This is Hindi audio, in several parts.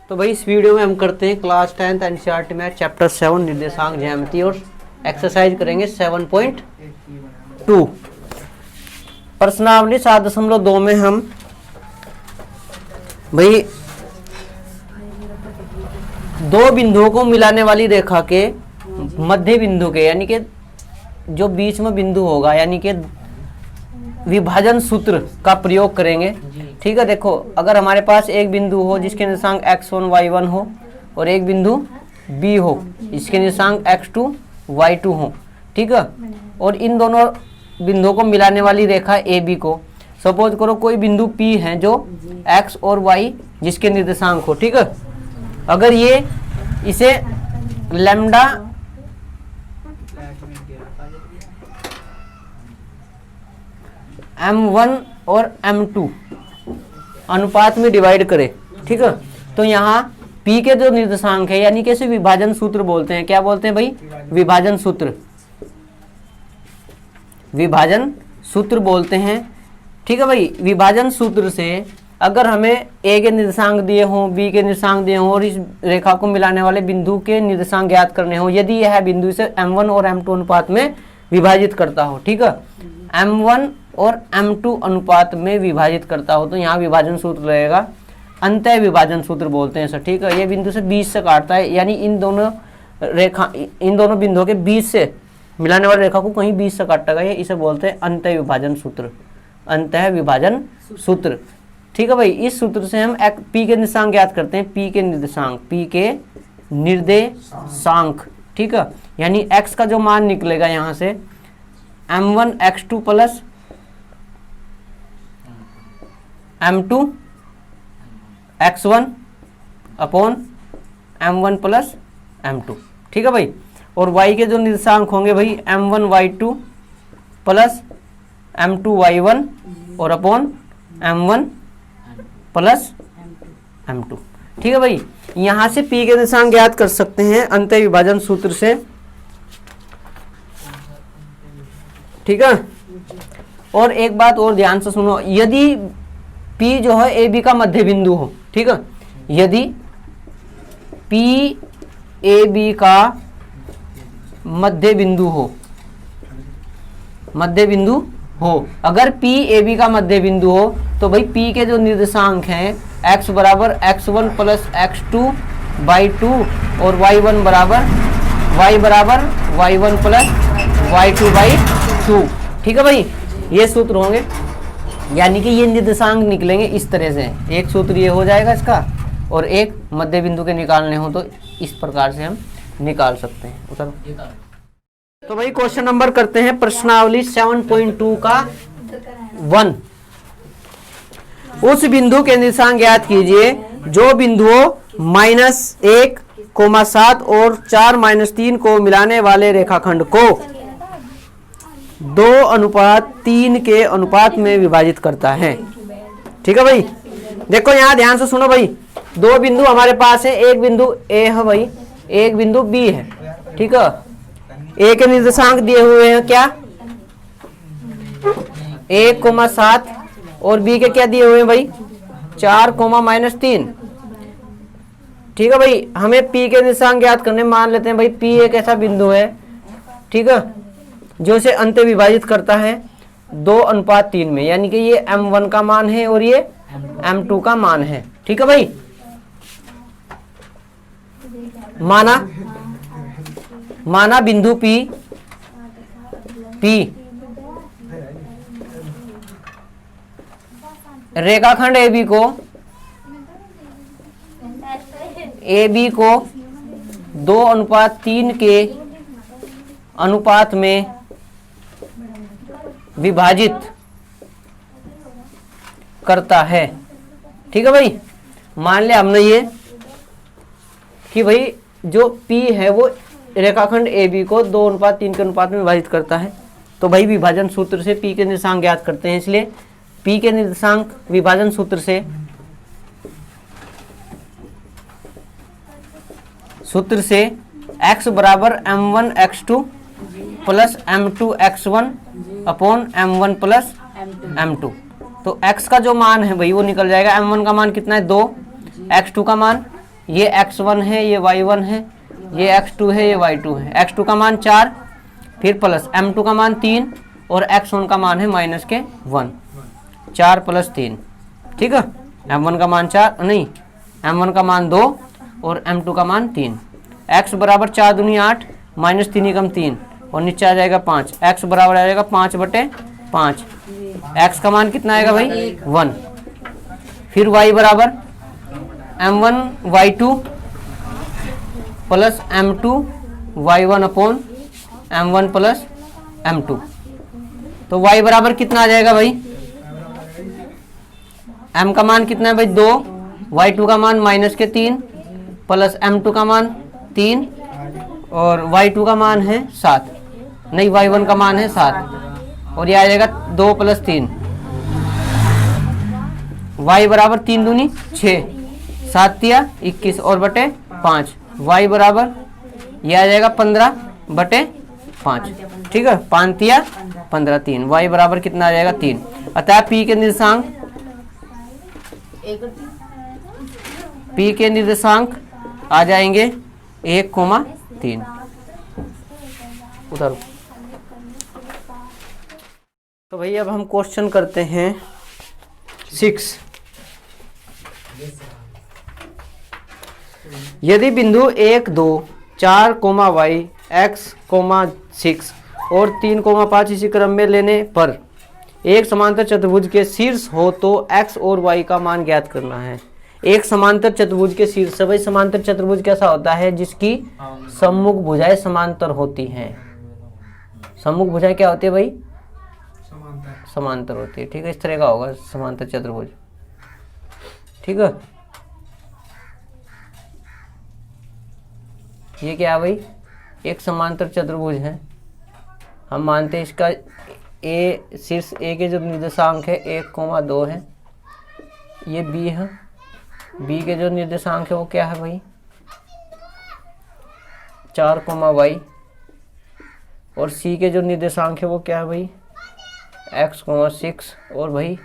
तो भाई इस वीडियो में हम करते हैं class 10th NCERT math chapter 7 निर्देशांक ज्यामिति और एक्सरसाइज करेंगे 7.2। प्रश्नावली 7.2 में हम भाई दो बिंदुओं को मिलाने वाली रेखा के मध्य बिंदु के यानी कि जो बीच में बिंदु होगा यानी कि विभाजन सूत्र का प्रयोग करेंगे। ठीक है, देखो अगर हमारे पास एक बिंदु हो जिसके निर्देशांक x1 y1 हो और एक बिंदु b हो जिसके निर्देशांक x2 y2 हो, ठीक है, और इन दोनों बिंदुओं को मिलाने वाली रेखा AB को सपोज करो कोई बिंदु P है जो x और y जिसके निर्देशांक हो। ठीक है, अगर ये इसे लैम्डा m1 और m2 अनुपात में डिवाइड करे, ठीक है, तो यहाँ P के जो निर्देशांक है यानी कि इसे विभाजन सूत्र बोलते हैं। क्या बोलते हैं भाई? विभाजन सूत्र, विभाजन सूत्र बोलते हैं। ठीक है भाई, विभाजन सूत्र से अगर हमें A के निर्देशांक दिए हों, B के निर्देशांक दिए हों और इस रेखा को मिलाने वाले बिंदु के निर्देशांक ज्ञात करने हो, यदि यह बिंदु इसे m1 और m2 अनुपात में विभाजित करता हो, ठीक है, m1 और m2 अनुपात में विभाजित करता हो, तो यहाँ विभाजन सूत्र रहेगा अंतः विभाजन सूत्र बोलते हैं सर। ठीक है, ये बिंदु से बीच से काटता है यानी इन दोनों बिंदुओं के बीच से मिलाने वाली रेखा को कहीं बीच से काटेगा, ये इसे बोलते हैं अंतः विभाजन सूत्र, अंतः विभाजन सूत्र। ठीक है भाई, इस सूत्र से हम P के निर्देशांक ज्ञात करते हैं, P के निर्देशांक, ठीक है, यानी x का जो मान निकलेगा यहाँ से m1 x2 plus m2 x1 upon m1 plus m2। ठीक है भाई, और y के जो निर्देशांक होंगे भाई m1 y2 plus m2 y1 और अपॉन m1 प्लस m2। ठीक है भाई, यहाँ से P के निर्देशांक ज्ञात कर सकते हैं अंतः विभाजन सूत्र से। ठीक है, और एक बात और ध्यान से सुनो, यदि P जो है AB का मध्य बिंदु हो, ठीक है, यदि P AB का मध्य बिंदु हो, अगर P AB का मध्य बिंदु हो तो भाई P के जो निर्देशांक हैं x बराबर x1 प्लस x2 y2 और y1 बराबर y1 प्लस y2 बाई 2। ठीक है भाई, ये सूत्र होंगे यानी कि ये निर्देशांक निकलेंगे इस तरह से। एक सूत्र ये हो जाएगा इसका और एक मध्य बिंदु के निकालने हो तो इस प्रकार से हम निकाल सकते हैं। उतर तो भाई क्वेश्चन नंबर करते हैं प्रश्नावली 7.2 का 1। उस बिंदु के निर्देशांक ज्ञात कीजिए जो बिंदुओं -1, 7 और 4-3 को मिलाने वाले रेखाखंड को 2:3 के अनुपात में विभाजित करता है। ठीक है भाई, देखो यहाँ ध्यान से सुनो भाई, दो बिंदु हमारे पास है, एक बिंदु A है भाई, एक बिंदु B है। ठीक है, A के निर्देशांक दिए हुए हैं क्या 1, 7 और B के क्या दिए हुए हैं भाई 4, -3। ठीक है भाई, हमें P के निर्देशांक ज्ञात करने, मान लेते हैं भाई P एक ऐसा बिंदु है, ठीक है, जो इसे अंत विभाजित करता है 2:3 में, यानी कि ये m1 का मान है और ये m2 का मान है। ठीक है भाई, माना बिंदु P रेखाखंड AB को 2:3 के अनुपात में विभाजित करता है। ठीक है भाई, मान लिया हमने ये कि भाई जो P है वो रेखाखंड AB को 2:3 के अनुपात में विभाजित करता है, तो भाई विभाजन सूत्र से P के निर्देशांक ज्ञात करते हैं। इसलिए P के निर्देशांक विभाजन सूत्र से x बराबर m1 x2 plus m2 x1 upon m1 plus m2। तो x का जो मान है भाई वो निकल जाएगा, m1 का मान कितना है 2, x2 का मान ये x1 है, ये y1 है, ये x2 है, ये y2 है। x2 का मान 4, फिर प्लस m2 का मान 3 और x1 का मान है -1, 4 + 3, ठीक है। m1 का मान 4 नहीं, m1 का मान 2 और m2 का मान 3। x बराबर 4 दूनी 8, -3 एकम 3 और नीचे आ जाएगा 5। x बराबर आ जाएगा 5/5। x का मान कितना आएगा भाई? 1। फिर y बराबर m1 y2 plus m2 y1 upon m1 plus m2। तो y बराबर कितना आ जाएगा भाई? m का मान कितना है भाई? 2, y2 का मान -3 प्लस m2 का मान 3 और y2 का मान है 7, नहीं y1 का मान है 7 और ये आ जाएगा 2 + 3। y बराबर 3 दूनी 6, 7 तिया 21 और बटे 5। y बराबर ये आ जाएगा 15/5, ठीक है। 5 तिया 15, 3। y बराबर कितना आ जाएगा? 3। अतः p के निर्देशांक आ जाएंगे 1,3। उधर तो भाई अब हम क्वेश्चन करते हैं 6। यदि बिंदु 1, 2, 4, y, x, 6 और 3, 5 इसी क्रम में लेने पर एक समांतर चतुर्भुज के शीर्ष हो तो x और y का मान ज्ञात करना है। एक समांतर चतुर्भुज के शीर्ष, भाई समांतर चतुर्भुज कैसा होता है? जिसकी सम्मुख भुजाएं समांतर होती हैं। सम्मुख भुजाएं क्या होती है भाई? समांतर होती है, ठीक है। इस तरह का होगा समांतर चतुर्भुज, ठीक है। ये क्या है भाई? एक समांतर चतुर्भुज है। हम मानते हैं इसका शीर्ष ए के जो निर्देशांक है 1,2 है, ये बी है, बी के जो निर्देशांक है वो क्या है भाई? 4, y और सी के जो निर्देशांक है वो क्या है भाई? x, 6 और भाई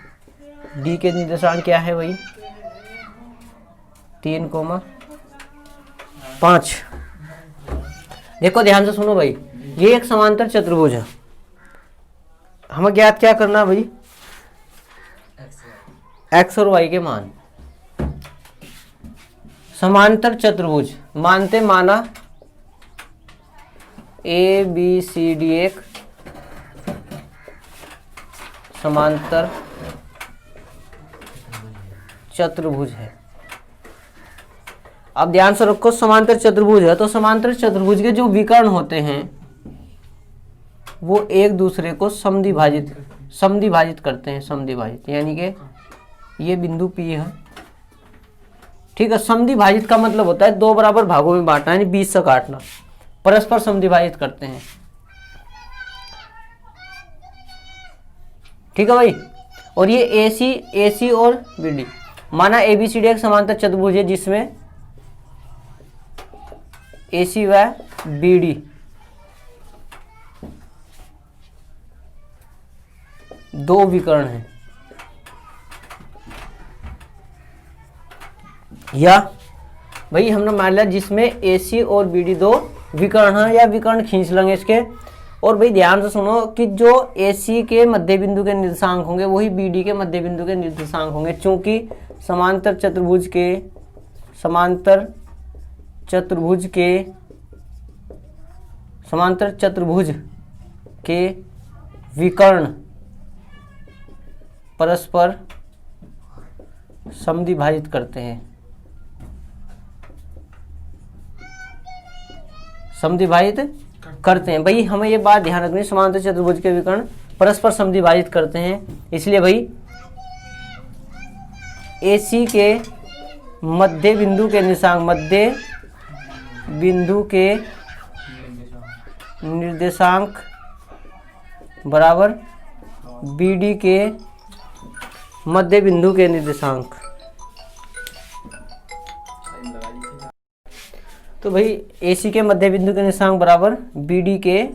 डी के निर्देशांक क्या है भाई? 3, 5। देखो ध्यान से सुनो भाई, ये एक समांतर चतुर्भुज है। हमें ज्ञात क्या करना है भाई? x और y के मान। समांतर चतुर्भुज माना ABCD एक समांतर चतुर्भुज है। अब ध्यान से रखो, समांतर चतुर्भुज है तो समांतर चतुर्भुज के जो विकर्ण होते हैं वो एक दूसरे को समद्विभाजित करते हैं। समद्विभाजित यानी कि ये बिंदु P है, ठीक है। समद्विभाजित का मतलब होता है 2 बराबर भागों में बांटना, यानी 20 से काटना। परस्पर समद्विभाजित करते हैं, ठीक है भाई। और ये AC और BD, माना ABCD एक समांतर चतुर्भुज है जिसमें AC व BD दो विकर्ण हैं, या भाई हमने मान लिया जिसमें AC और BD दो विकर्ण हैं, या विकर्ण खींच लेंगे इसके। और भाई ध्यान से सुनो कि जो AC के मध्य बिंदु के निर्देशांक होंगे वही BD के मध्य बिंदु के निर्देशांक होंगे, चूंकि समांतर चतुर्भुज के विकर्ण परस्पर समद्विभाजित करते हैं। भाई हमें ये बात ध्यान रखनी, समांतर चतुर्भुज के विकर्ण परस्पर समद्विभाजित करते हैं। इसलिए भाई AC के मध्य बिंदु के निर्देशांक बराबर BD के मध्य बिंदु के निर्देशांक। तो भाई AC के मध्य बिंदु के निर्देशांक बराबर BD के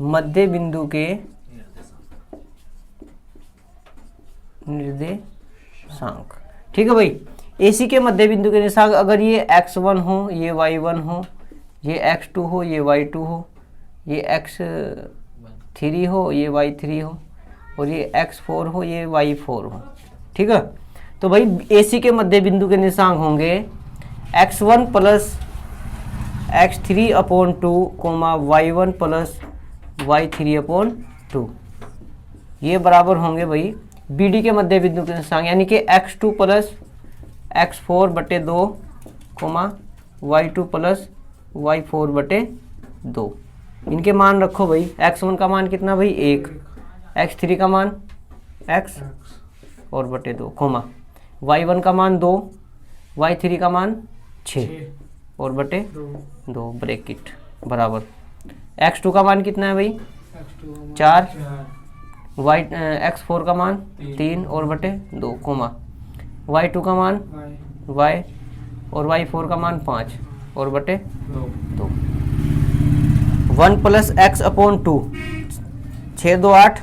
मध्य बिंदु के निर्देशांक, ठीक है भाई। AC के मध्य बिंदु के निर्देशांक अगर ये x1 हो, ये y1 हो, ये x2 हो, ये y2 हो, ये x3 हो, ये y3 हो और ये x4 हो, ये y4 हो। ठीक है, तो भाई AC के मध्य बिंदु के निर्देशांक होंगे x1 plus x3 upon 2 comma y1 plus y3 upon 2, ये बराबर होंगे भाई BD के मध्य बिंदु के निर्देशांक यानी कि x2 प्लस x4 बटे 2 कोमा y2 प्लस y4 बटे 2। इनके मान रखो भाई, x1 का मान कितना भाई 1, x3 का मान x और बटे 2 कोमा y1 का मान 2, y3 का मान 6 और बटे 2 ब्रैकेट बराबर x2 का मान कितना है भाई 4, x4 का मान 3 और बटे 2 कोमा y2 का मान y और y4 का मान 5 और बटे 2। 1 प्लस x अपॉन 2, 6 2 8,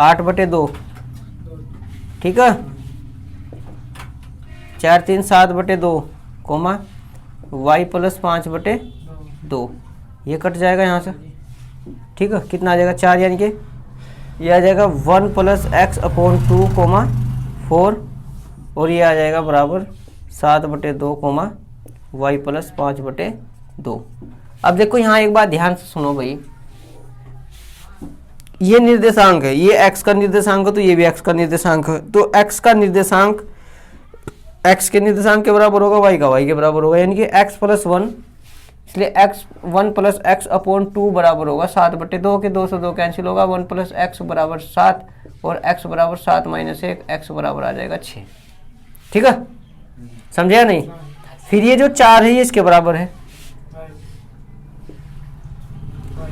8 बटे 2। ठीक है, 4 3 7 बटे 2 कोमा y प्लस 5 बटे 2, ये कट जाएगा यहाँ से। ठीक है, कितना आ जाएगा 4, यानी कि ये आ जाएगा 1 प्लस x अपॉन 2 कोमा 4 और ये आ जाएगा बराबर 7 बटे 2 कोमा y प्लस 5 बटे 2। अब देखो यहाँ एक बात ध्यान से सुनो भाई, ये निर्देशांक है, ये x का निर्देशांक है तो ये भी x का निर्देशांक है, तो x का निर्देशांक x के निर्देशांक के बराबर होगा, y का y के बराबर होगा, यानी कि x प्लस 1, इसलिए x1 प्लस x अपॉन 2 बराबर होगा 7 बटे 2 के 2 से 2 कैंसिल होगा, 1 प्लस x बराबर 7 और x बराबर 7 माइनस 1, x बराबर आ जाएगा 6। ठीक है, समझा नहीं? फिर ये जो 4 है ये इसके बराबर है,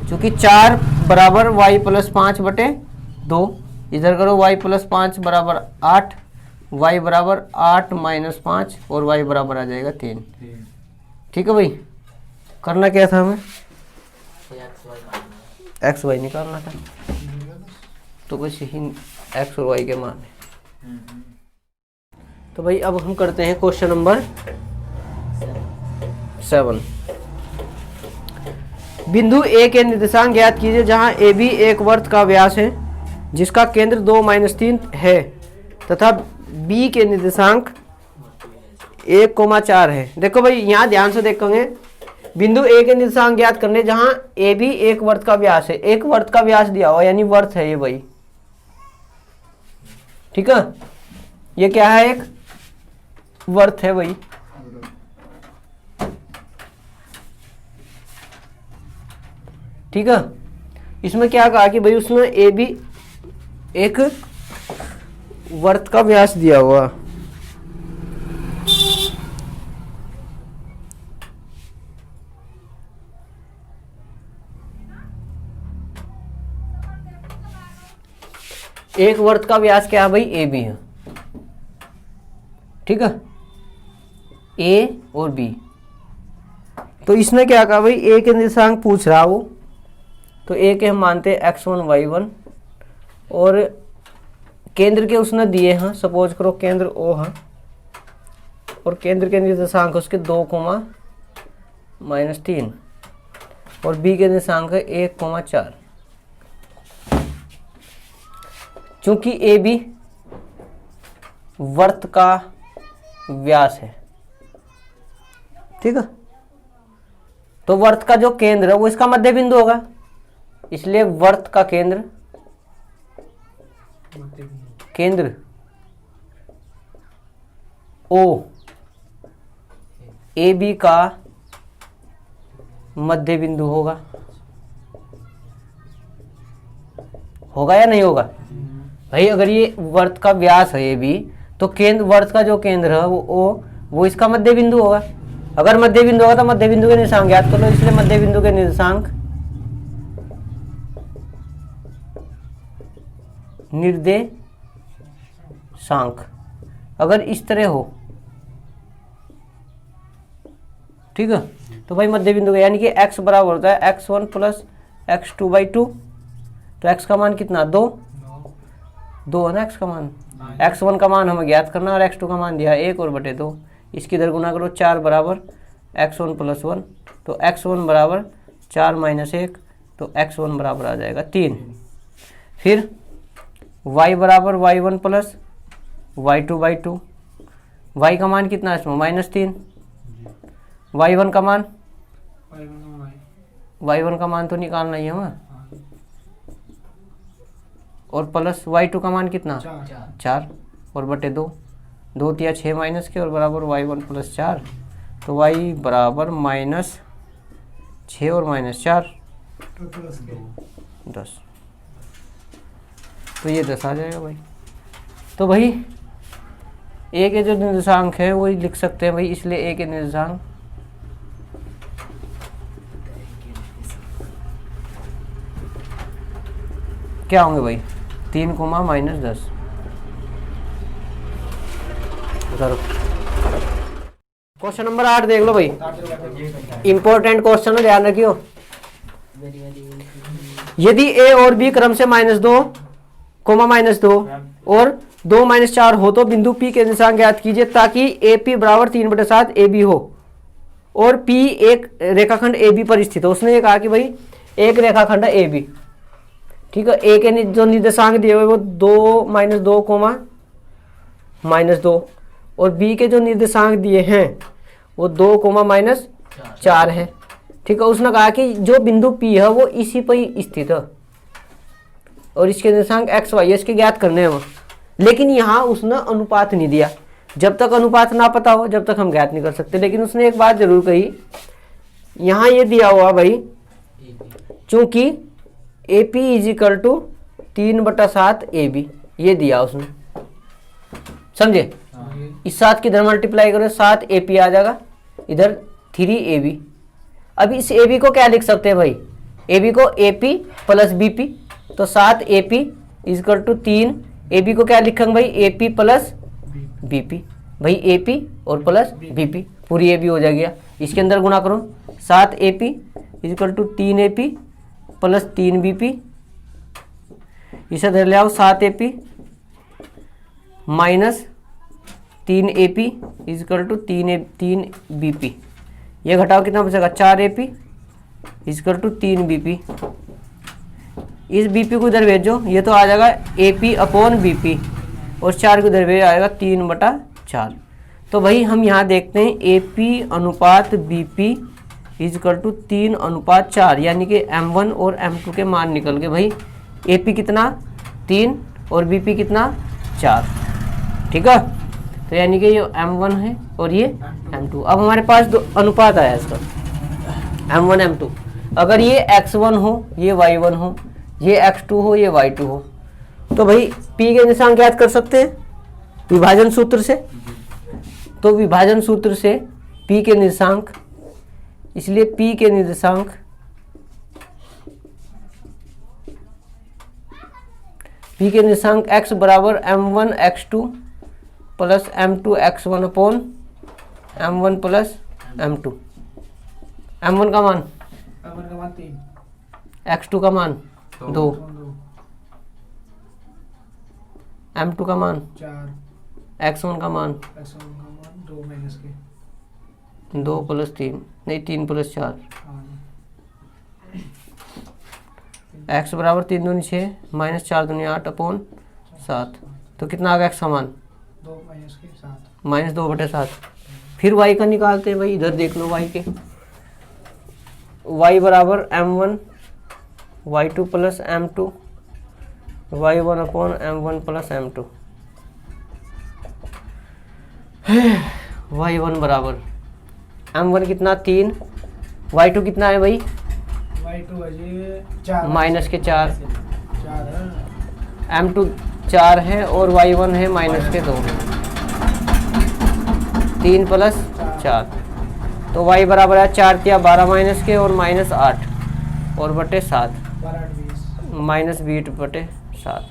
क्योंकि 4 बराबर y प्लस 5 बटे 2, इधर करो y प्लस 5 बराबर 8, y बराबर 8 माइनस 5 और y बराबर आ जाएगा 3। ठीक है भाई, करना क्या था हमें, x y निकालना था, तो बस यही x और y के मान है। तो भाई अब हम करते हैं क्वेश्चन नंबर 7। बिंदु A के निर्देशांक ज्ञात कीजिए जहां AB एक वर्त का व्यास है जिसका केंद्र 2-3 है तथा B के निर्देशांक 1,4 है। देखो भाई यहाँ ध्यान से देखेंगे, बिंदु A के निर्देशांक ज्ञात करने जहां AB एक वर्त का व्यास है, एक वर्त का व्यास दिया हुआ यानी वर्त है ये भाई। ठीक है, ये क्या है, एक वर्त है भाई। ठीक है, इसमें क्या कहा कि भाई उसने ए बी एक वर्त का व्यास दिया हुआ, एक वर्त का व्यास क्या है भाई ए बी है। ठीक है, ए और बी, तो इसने क्या कहा भाई ए के निर्देशांक पूछ रहा हो, तो ए के हम मानते हैं x1 y1 और केंद्र के उसने दिए हैं, सपोज करो केंद्र O है और केंद्र के निर्देशांक उसके 2,-3 और B के निर्देशांक है 1,4। चूंकि ए बी वर्त का व्यास है, ठीक है, तो वर्त का जो केंद्र है वो इसका मध्य बिंदु होगा, इसलिए वर्त का केंद्र O ए बी का मध्य बिंदु होगा या नहीं होगा भाई। अगर ये वर्त का व्यास है ए बी, तो केंद्र वर्त का जो केंद्र है वो इसका मध्य बिंदु होगा। अगर मध्य बिंदु होगा तो मध्य बिंदु के निर्देशांक ज्ञात कर लो, इसलिए मध्य बिंदु के निर्देशांक अगर इस तरह हो, ठीक है, तो भाई मध्य बिंदु का यानी कि x बराबर होता है x1 प्लस x2/2, तो x का मान कितना 2 है ना, x का मान x1 का मान हमें ज्ञात करना और x2 का मान दिया 1 और बटे 2। इसकी इधर गुना करो 4 बराबर x1 + 1, तो x1 बराबर 4 - 1, तो x1 बराबर आ जाएगा 3। फिर y बराबर y1 + y2/2। y का मान कितना है इसमें -3। y1 का मान y1 का मान तो निकालना ही है हमें, और प्लस y2 का मान कितना 4 और बटे 2, 2 तिया 6 माइनस के और बराबर y1 + 4, तो y बराबर -6 और -4 10, तो ये 10 आ जाएगा भाई। तो भाई a के जो निर्देशांक है वही लिख सकते हैं भाई, इसलिए a के निर्देशांक क्या होंगे भाई 3, -10। क्वेश्चन नंबर 8 देख लो भाई, इंपॉर्टेंट क्वेश्चन है, ध्यान रखियो। यदि a और b क्रम से -2, -2 और 2 - 4 हो तो बिंदु P के निर्देशांक ज्ञात कीजिए ताकि AP बराबर 3/7 AB हो और P एक रेखाखंड AB पर स्थित हो। उसने ये कहा कि भाई एक रेखाखंड है AB, ठीक है। A के जो निर्देशांक दिए हुए वो 2 - 2, -2 और B के जो निर्देशांक दिए हैं वो 2, -4 है, ठीक है। उसने कहा कि जो बिंदु P है वो इसी पर ही स्थित है और इसके निर्देशांक x y इसके ज्ञात करने हैं वो। लेकिन यहाँ उसने अनुपात नहीं दिया, जब तक अनुपात ना पता हो जब तक हम ज्ञात नहीं कर सकते। लेकिन उसने एक बात जरूर कही, यहाँ ये दिया हुआ भाई, चूंकि AP = 3/7 AB, ये दिया उसने, समझे। इस 7 की इधर मल्टीप्लाई करो 7 AP आ जाएगा, इधर 3 AB। अब इस AB को क्या लिख सकते हैं भाई, AB को AP + BP, तो 7 AP = 3, AB को क्या लिखेंगे भाई AP + BP, भाई AP और प्लस BP, पूरी AB हो जाएगी। इसके अंदर गुना करो 7 AP = 3 AP + 3 BP, इसे धर ले आओ 7 AP - 3 AP = 3 BP, ये घटाओ कितना बचेगा 4 AP = 3 BP। इस BP को इधर भेजो, ये तो आ जाएगा AP/BP और 4 को इधर भेज आएगा 3/4। तो भाई हम यहाँ देखते हैं AP/BP = 3/4, यानी कि M1 और M2 के मान निकल गए भाई। AP कितना 3 और BP कितना 4, ठीक है। तो यानी कि ये M1 है और ये M2। अब हमारे पास दो अनुपात आया इसका M1 M2। अगर ये X1 हो, ये Y1 हो, ये X2 हो, ये Y2 हो, तो भाई P के निशान ज्ञात कर सकते हैं विभाजन सूत्र से। तो विभाजन सूत्र से P के निर्देशांक, इसलिए P के निर्देशांक x बराबर M1 x2 + M2 x1 M1 + M2। M1 का मान 3, x2 का मान 2, M2 का मान 4, x1 का मान 2 - 2 + 3 नहीं 3 + 4, x बराबर 3 दूनी 6 -4 दूनी 8/7, तो कितना आ गया x का मान 2 - 7, -2/7। फिर y का निकालते हैं भाई, इधर देख लो y के, y बराबर M1 y2 + M2 y1/M1 + M2। y1 बराबर M1 कितना 3, y2 कितना है भाई Y2 है 4, -4, 4 है, M2 4 है और y1 है -2, 3 + 4, तो y बराबर है 4 × 12 के और -8 और बटे 7, 12 - 20, -20/7।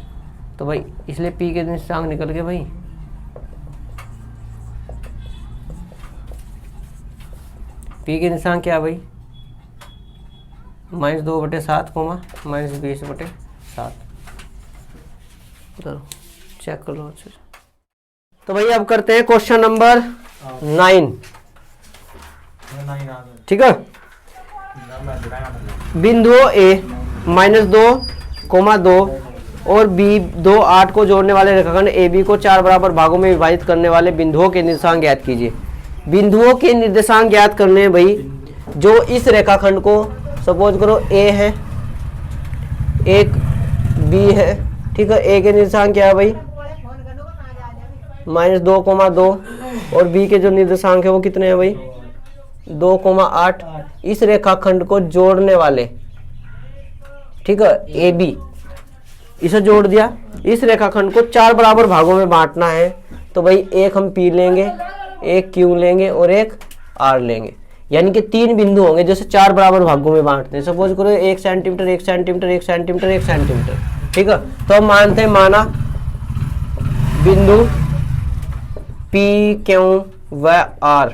तो भाई इसलिए P के निर्देशांक निकल गए भाई। P के निर्देशांक क्या है भाई -2/7, -20/7। चेक कर लो अच्छे से। तो भाई अब करते हैं क्वेश्चन नंबर 9। ठीक है, बिंदुओं A -2, 2, और B 2, 8 को जोड़ने वाले रेखाखंड AB को 4 बराबर भागों में विभाजित करने वाले बिंदुओं के निर्देशांक ज्ञात कीजिए। बिंदुओं के निर्देशांक ज्ञात करने हैं भाई। जो इस रेखाखंड को सपोज करो A है, एक B है, ठीक है। A के निर्देशांक क्या है भाई -2, 2, और B के जो निर्देशांक है वो कितने हैं भाई 2, 8। इस रेखाखंड को जोड़ने वाले, ठीक है, AB, इसे जोड़ दिया। इस रेखाखंड को 4 बराबर भागों में बांटना है। तो भाई एक हम P लेंगे, एक Q लेंगे और एक R लेंगे, यानी कि 3 बिंदु होंगे जैसे 4 बराबर भागों में बांटते हैं। सपोज करो 1 सेंटीमीटर, 1 सेंटीमीटर, 1 सेंटीमीटर, 1 सेंटीमीटर, ठीक है। तो हम मानते हैं, माना बिंदु P, Q व R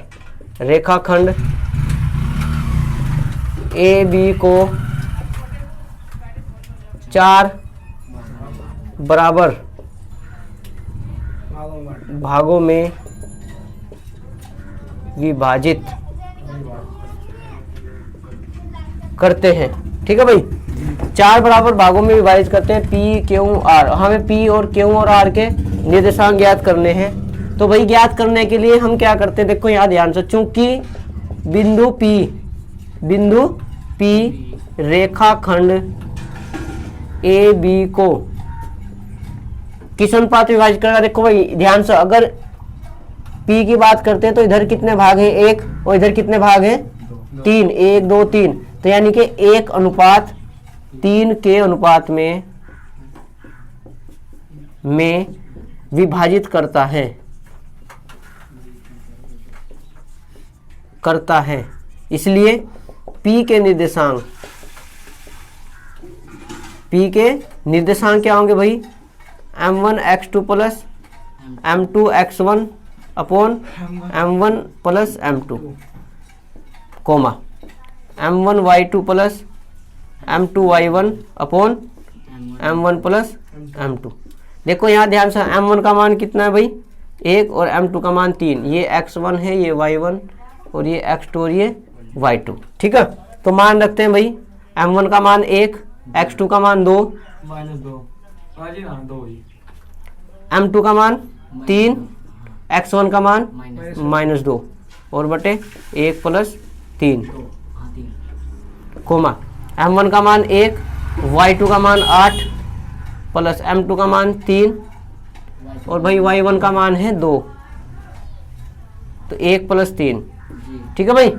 रेखाखंड AB को 4 बराबर भागों में विभाजित करते हैं। ठीक है भाई, 4 बराबर भागों में विभाजित करते हैं P, Q, R। हमें P और Q और R के निर्देशांक ज्ञात करने हैं। तो भाई ज्ञात करने के लिए हम क्या करते हैं, देखो यहाँ ध्यान से, चूंकि बिंदु P रेखाखंड AB को किस अनुपात में विभाजित करेगा। देखो भाई ध्यान से, अगर P की बात करते हैं तो इधर कितने भाग हैं 1, और इधर कितने भाग हैं 3, 1, 2, 3। तो यानी कि 1:3 के अनुपात में विभाजित करता है। इसलिए P के निर्देशांक क्या होंगे भाई, m1x2 plus m2x1 upon m1 plus m2, comma m1y2 plus m2y1 upon m1 plus m2। देखो यहाँ ध्यान से, m1 का मान कितना है भाई 1 और m2 का मान 3। ये x1 है, ये y1 और ये x2 और ये y2। ठीक है, तो मान रखते हैं भाई m1 का मान 1, x2 का मान 2, m2 का मान 3, x1 का मान -2 और बटे 1 प्लस 3, कोमा m1 का मान 1, y2 का मान 8 प्लस m2 का मान 3 और भाई y1 का मान है 2, तो 1 प्लस 3। ठीक है भाई,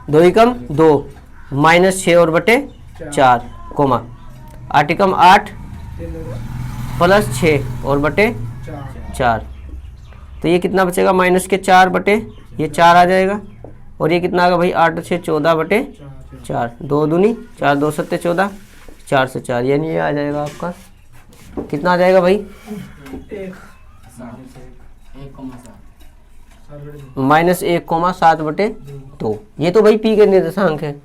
2 एकम 2, -6 और बटे 4, कोमा 8 एकम 8 प्लस 6 और बटे 4। तो ये कितना बचेगा -4 बटे ये 4 आ जाएगा, और ये कितना आ गया भाई 8 से 14 बटे 4, 2 दूनी 4, 2 सत्ते 14, 4 से 4, यानी ये आ जाएगा आपका कितना आ जाएगा भाई -1,7 बटे 2। ये तो भाई P के निर्देशांक है।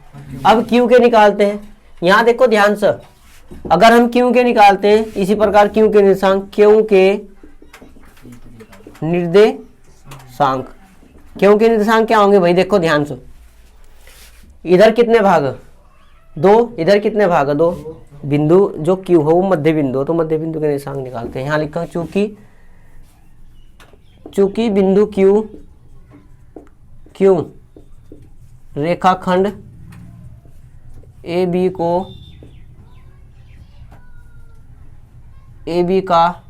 अब Q के निकालते हैं। यहाँ देखो ध्यान से, अगर हम Q के निकालते हैं इसी प्रकार Q के निर्देशांक, Q के निर्देशांक क्या होंगे भाई, देखो ध्यान से, इधर कितने भाग 2, इधर कितने भाग 2। बिंदु जो Q हो वो मध्य बिंदु, तो मध्य बिंदु के निर्देशांक निकालते हैं। यहाँ लिखा चूंकि बिंदु Q रेखाखंड AB का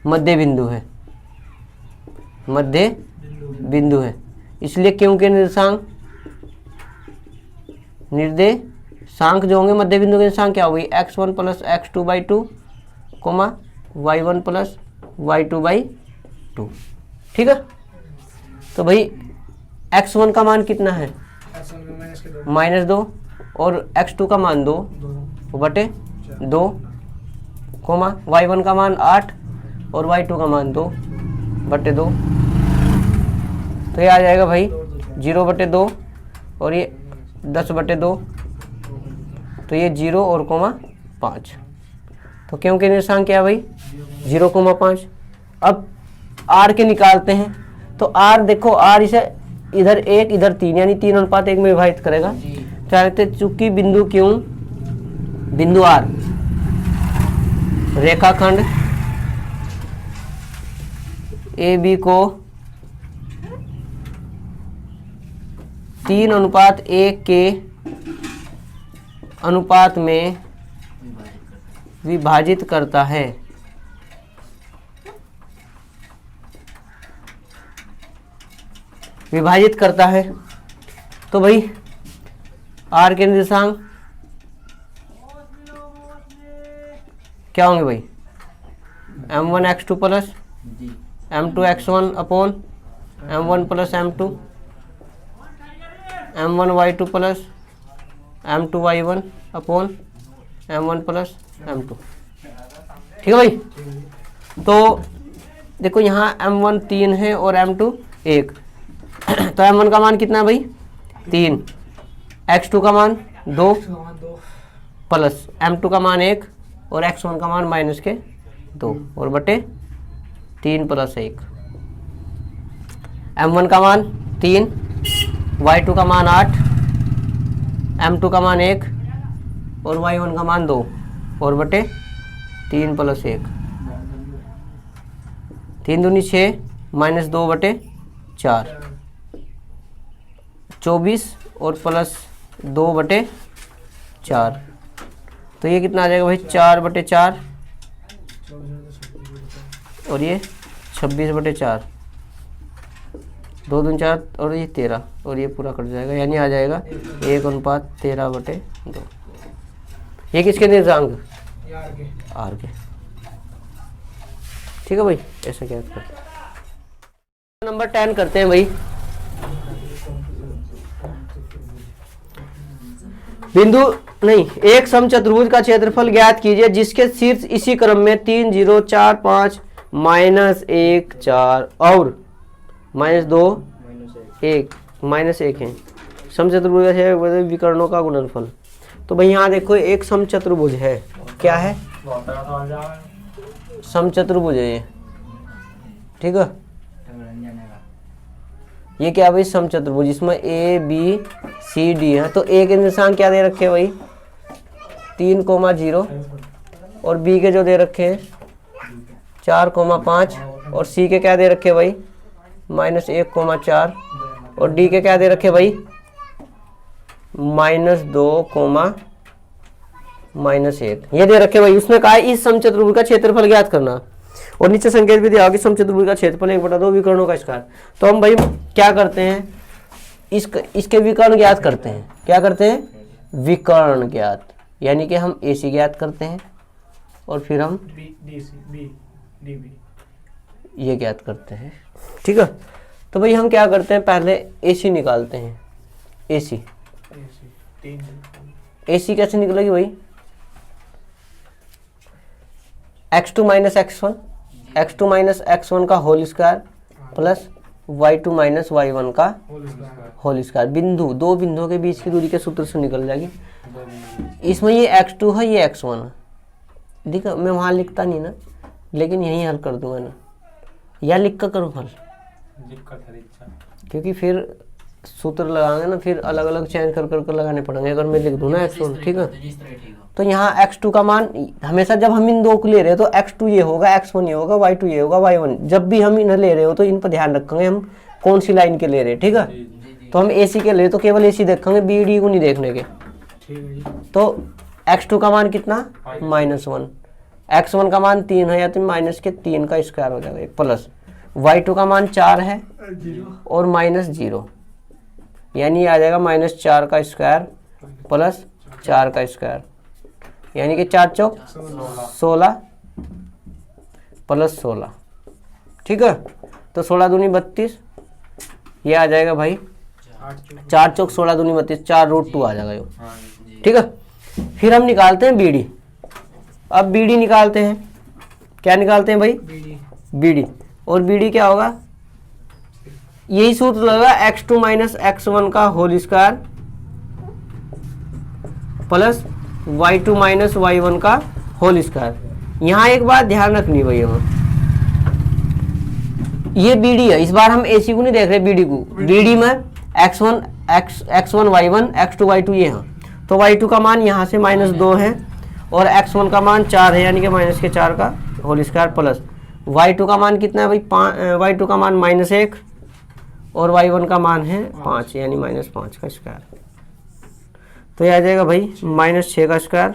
मध्य बिंदु है, इसलिए Q के निर्देशांक जो होंगे मध्य बिंदु के निर्देशांक क्या होगी, x1 plus x2/2, y1 plus y2/2। ठीक है, तो भाई x1 का मान कितना है -2 और x2 का मान 2 बटे 2, y1 का मान 8 और y2 का मान 2 बटे 2। तो ये आ जाएगा भाई 0 बटे 2 और ये 10 बटे 2, तो ये 0 और 5। तो क्यों के निर्देशांक क्या है भाई 0,5। अब r के निकालते हैं तो r देखो r इसे इधर 1 इधर 3 यानी 3:1 में विभाजित करेगा। चाहते चूंकि बिंदु क्यों बिंदु r रेखाखंड AB को 3:1 के अनुपात में विभाजित करता है। विभाजित करता है तो भाई r के निर्देशांक क्या होंगे भाई? m1 x2 plus m2 x1 upon m1 plus m2, m1 y2 plus m2 y1 upon m1 plus m2। ठीक है भाई। तो देखो यहाँ m1 3 है और m2 1, तो m1 का मान कितना है भाई? 3, x2 का मान 2 प्लस m2 का मान 1 और x1 का मान -2 और बटे 3 + 1। m1 का मान 3, y2 का मान 8, m2 का मान 1 और y1 का मान 2 और बटे 3 + 1। 3 दूनी 6 -2 बटे 4, 24 और प्लस 2 बटे 4, तो ये कितना आ जाएगा भाई? 4 बटे 4 और ये 26 बटे 4, 2 दूनी 4 और ये 13 और ये पूरा कट जाएगा, यानी आ जाएगा 1:13 बटे 2। ये किसके निर्देशांक? आर के। ठीक है भाई, ऐसा क्या करते हैं। नंबर 10 करते हैं भाई। बिंदु नहीं, एक समचतुर्भुज का क्षेत्रफल ज्ञात कीजिए जिसके शीर्ष इसी क्रम में 3 0 4 5 -1 4 और -2 1 -1 है। समचतुर्भुज है विकर्णों का गुणनफल। तो भाई यहाँ देखो एक समचतुर्भुज है, क्या है? समचतुर्भुज है ये। ठीक है, ये क्या भाई? समचतुर्भुज, इसमें A B C D है। तो A के निशान क्या दे रखे हैं भाई? 3,0 और B के जो दे रखे हैं 4,5 और C के क्या दे रखे भाई? -1,4 और D के क्या दे रखे भाई? -2, -1 ये दे रखे भाई। उसमें कहा है इस समचतुर्भुज का क्षेत्रफल ज्ञात करना और नीचे संकेत भी दिया कि समचतुर्भुज का क्षेत्रफल 1/2 विकर्णों का स्क्वायर। तो हम भाई क्या करते हैं? इसके विकर्ण ज्ञात करते हैं। क्या करते हैं? विकर्ण ज्ञात, यानी कि हम AC ज्ञात करते हैं और फिर हम ये ज्ञात करते हैं। ठीक है, तो भाई हम क्या करते हैं? पहले AC निकालते हैं। AC कैसे निकलेगी भाई? x2 - x1 का whole square plus y2 - y1 का होल स्क्वायर। बिंदु, दो बिंदुओं के बीच की दूरी के सूत्र से निकल जाएगी। इसमें ये x2 है, ये x1 है। देखो मैं वहाँ लिखता नहीं ना, लेकिन यहीं हल कर दूंगा ना, या लिख कर करूँ हल, क्योंकि फिर सूत्र लगाएंगे ना, फिर अलग अलग चेंज कर लगाने पड़ेंगे। अगर मैं लिख दूँ ना x1, ठीक है, तो यहाँ x2 का मान हमेशा जब हम इन दो को ले रहे हैं तो x2 ये होगा, x1 ये होगा, y2 ये होगा, y1। जब भी हम इन्हें ले रहे हो तो इन पर ध्यान रखेंगे हम कौन सी लाइन के ले रहे हैं। ठीक है, तो हम AC के ले तो केवल AC देखेंगे, BD को नहीं देखने के। तो x2 का मान कितना? -1, x1 का मान 3 है, या तो -3 का स्क्वायर हो जाएगा, प्लस y2 का मान 4 है और -0, यानी आ जाएगा -4 का स्क्वायर प्लस 4 का स्क्वायर, यानी कि 4 चौक 16 प्लस 16। ठीक है, तो 16 दूनी 32, ये आ जाएगा भाई 4 चौक 16 दूनी 32, 4√2 आ जाएगा। ठीक है, फिर हम निकालते हैं BD। अब BD निकालते हैं, क्या निकालते हैं भाई? BD। और BD क्या होगा? यही सूत्र लगा x2 - x1 का whole square plus y2 - y1 का होल स्क्वायर, यहाँ एक बात ध्यान रखनी भाई, यहाँ ये BD है, इस बार हम AC को नहीं देख रहे, BD को। BD में x1 y1 x2 y2 ये है, तो y2 का मान यहाँ से -2 है और x1 का मान 4 है, यानी कि -4 का होल स्क्वायर प्लस y2 का मान कितना है भाई, y2 का मान -1 और y1 का मान है 5, यानी -5 का स्क्वायर। तो यह आ जाएगा भाई -6 का स्क्वायर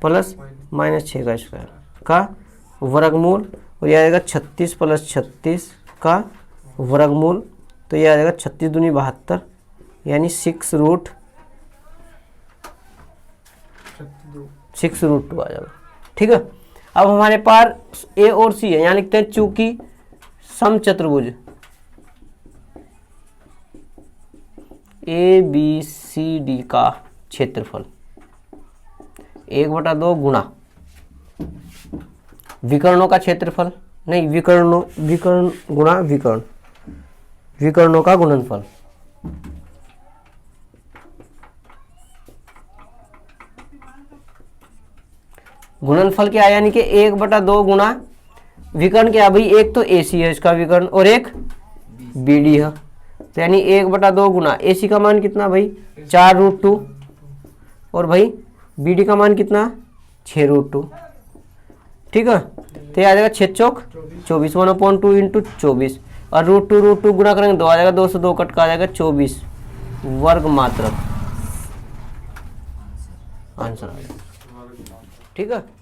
प्लस -6 का स्क्वायर का वर्गमूल, और यह आ जाएगा 36 + 36 का वर्गमूल। तो यह आ जाएगा 36 दूनी 72, यानी 6√2 आ जाएगा। ठीक है, अब हमारे पास A और C है, यहाँ लिखते हैं चूंकि समचतुर्भुज ABCD का क्षेत्रफल 1/2 गुणा विकर्णों का क्षेत्रफल, नहीं विकर्णों गुणा विकर्णों का गुणनफल। गुणनफल क्या है, यानी कि 1/2 गुणा विकर्ण क्या भाई, एक तो AC है इसका विकर्ण और एक BD है, तो यानी 1/2 गुणा AC का मान कितना भाई 4√2 और भाई BD का मान कितना 6√2। ठीक है, तो ये आ जाएगा 6 चौक 24, 1/2 × 24 और √2 गुणा करेंगे 2 आ जाएगा, 2 से 2 कट का आ जाएगा 24 वर्ग मात्रक आंसर आ जाएगा। ठीक है।